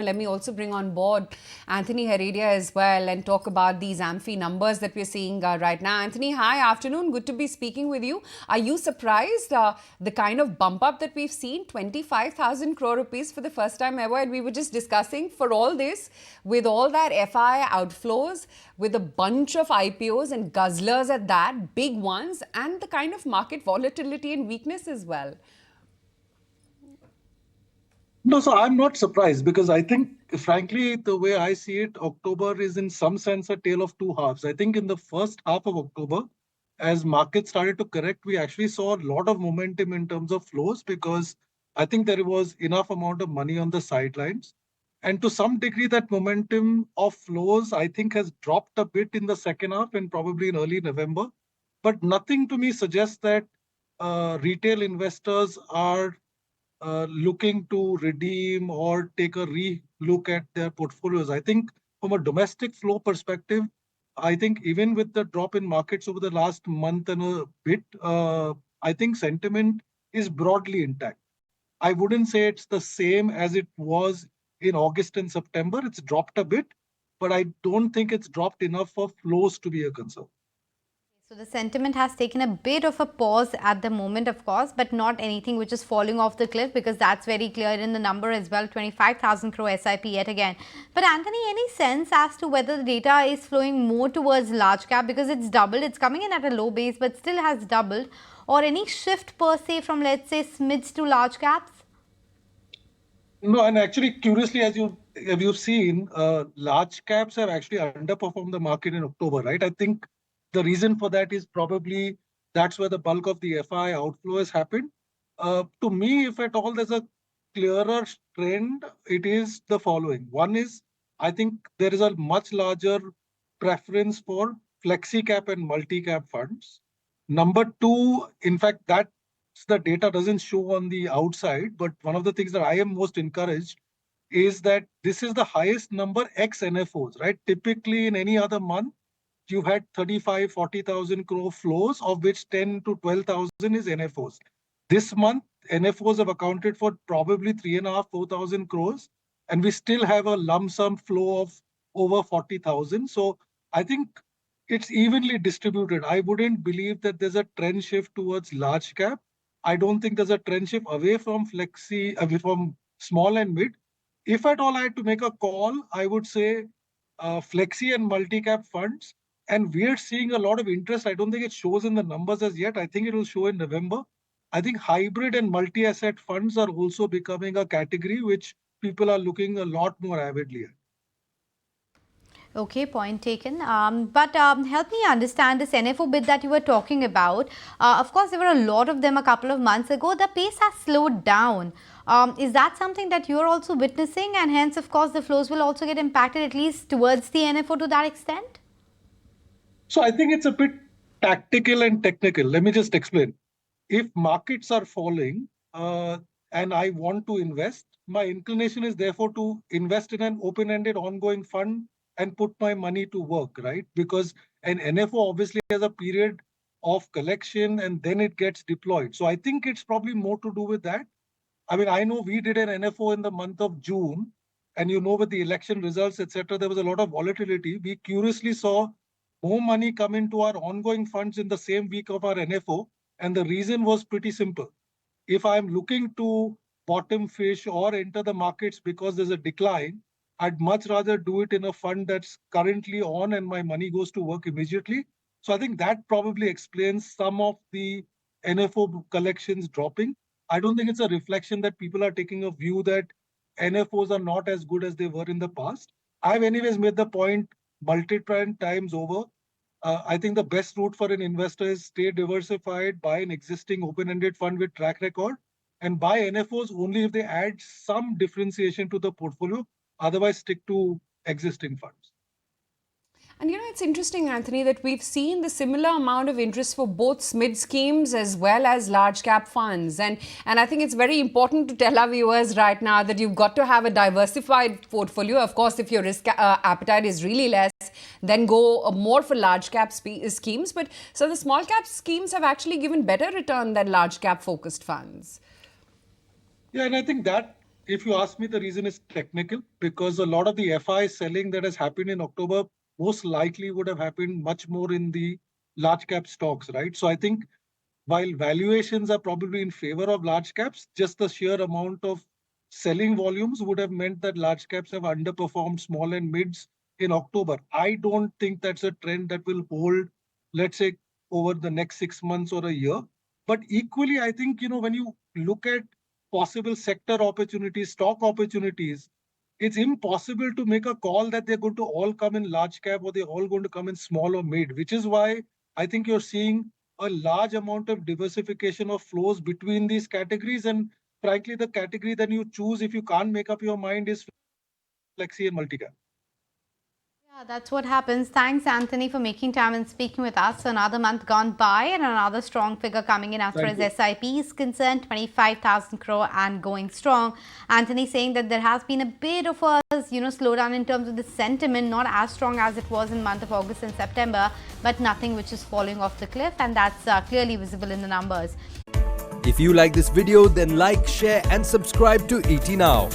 Let me also bring on board Anthony Heredia as well and talk about these AMFI numbers that we're seeing right now. Anthony, hi, afternoon. Good to be speaking with you. Are you surprised the kind of bump up that we've seen? 25,000 crore rupees for the first time ever. And we were just discussing for all this, with all that FI outflows, with a bunch of IPOs and guzzlers at that, big ones, and the kind of market volatility and weakness as well. No, so I'm not surprised because I think, frankly, the way I see it, October is in some sense a tale of two halves. I think in the first half of October, as markets started to correct, we actually saw a lot of momentum in terms of flows because I think there was enough amount of money on the sidelines. And to some degree, that momentum of flows, I think, has dropped a bit in the second half and probably in early November. But nothing to me suggests that retail investors are looking to redeem or take a re-look at their portfolios. I think from a domestic flow perspective, I think even with the drop in markets over the last month and a bit, I think sentiment is broadly intact. I wouldn't say it's the same as it was in August and September. It's dropped a bit, but I don't think it's dropped enough for flows to be a concern. So the sentiment has taken a bit of a pause at the moment, of course, but not anything which is falling off the cliff, because that's very clear in the number as well, 25,000 crore SIP yet again. But Anthony, any sense as to whether the data is flowing more towards large cap, because it's doubled, it's coming in at a low base, but still has doubled, or any shift per se from, let's say, SMIDs to large caps? No, and actually, curiously, as you've seen, large caps have actually underperformed the market in October, right? I think the reason for that is probably that's where the bulk of the FI outflow has happened. To me, if at all there's a clearer trend, it is the following. One is, I think there is a much larger preference for flexi cap and multi cap funds. Number two, in fact, that the data doesn't show on the outside, but one of the things that I am most encouraged is that this is the highest number ex NFOs, right? Typically in any other month, you had 35, 40,000 crore flows, of which 10 to 12,000 is NFOs. This month, NFOs have accounted for probably 3.5, 4,000 crores, and we still have a lump sum flow of over 40,000. So I think it's evenly distributed. I wouldn't believe that there's a trend shift towards large cap. I don't think there's a trend shift away from away from small and mid. If at all I had to make a call, I would say flexi and multi-cap funds. And we're seeing a lot of interest. I don't think it shows in the numbers as yet. I think it will show in November. I think hybrid and multi-asset funds are also becoming a category which people are looking a lot more avidly at. Okay, point taken. But help me understand this NFO bid that you were talking about. Of course, there were a lot of them a couple of months ago. The pace has slowed down. Is that something that you are also witnessing? And hence, of course, the flows will also get impacted, at least towards the NFO to that extent? So I think it's a bit tactical and technical. Let me just explain. If markets are falling and I want to invest, my inclination is therefore to invest in an open-ended ongoing fund and put my money to work, right? Because an NFO obviously has a period of collection and then it gets deployed. So I think it's probably more to do with that. I mean, I know we did an NFO in the month of June, and with the election results, etc., there was a lot of volatility. We curiously saw more money come into our ongoing funds in the same week of our NFO, and the reason was pretty simple. If I'm looking to bottom fish or enter the markets because there's a decline, I'd much rather do it in a fund that's currently on and my money goes to work immediately. So I think that probably explains some of the NFO collections dropping. I don't think it's a reflection that people are taking a view that NFOs are not as good as they were in the past. I've anyways made the point multiple times over. I think the best route for an investor is stay diversified, buy an existing open-ended fund with track record, and buy NFOs only if they add some differentiation to the portfolio. Otherwise, stick to existing funds. And it's interesting, Anthony, that we've seen the similar amount of interest for both SMID schemes as well as large cap funds. And I think it's very important to tell our viewers right now that you've got to have a diversified portfolio. Of course, if your risk appetite is really less, then go more for large cap schemes. But so the small cap schemes have actually given better return than large cap focused funds. Yeah, and I think that if you ask me, the reason is technical, because a lot of the FI selling that has happened in October most likely would have happened much more in the large cap stocks, right? So I think while valuations are probably in favor of large caps, just the sheer amount of selling volumes would have meant that large caps have underperformed small and mids in October. I don't think that's a trend that will hold, let's say, over the next 6 months or a year. But equally, I think, when you look at possible sector opportunities, stock opportunities, it's impossible to make a call that they're going to all come in large cap or they're all going to come in small or mid, which is why I think you're seeing a large amount of diversification of flows between these categories. And frankly, the category that you choose, if you can't make up your mind, is flexi and multicap. Yeah, that's what happens. Thanks, Anthony, for making time and speaking with us. Another month gone by and another strong figure coming in as far as SIP is concerned, 25,000 crore and going strong. Anthony saying that there has been a bit of a slowdown in terms of the sentiment, not as strong as it was in the month of August and September, but nothing which is falling off the cliff, and that's clearly visible in the numbers. If you like this video, then like, share and subscribe to ET Now.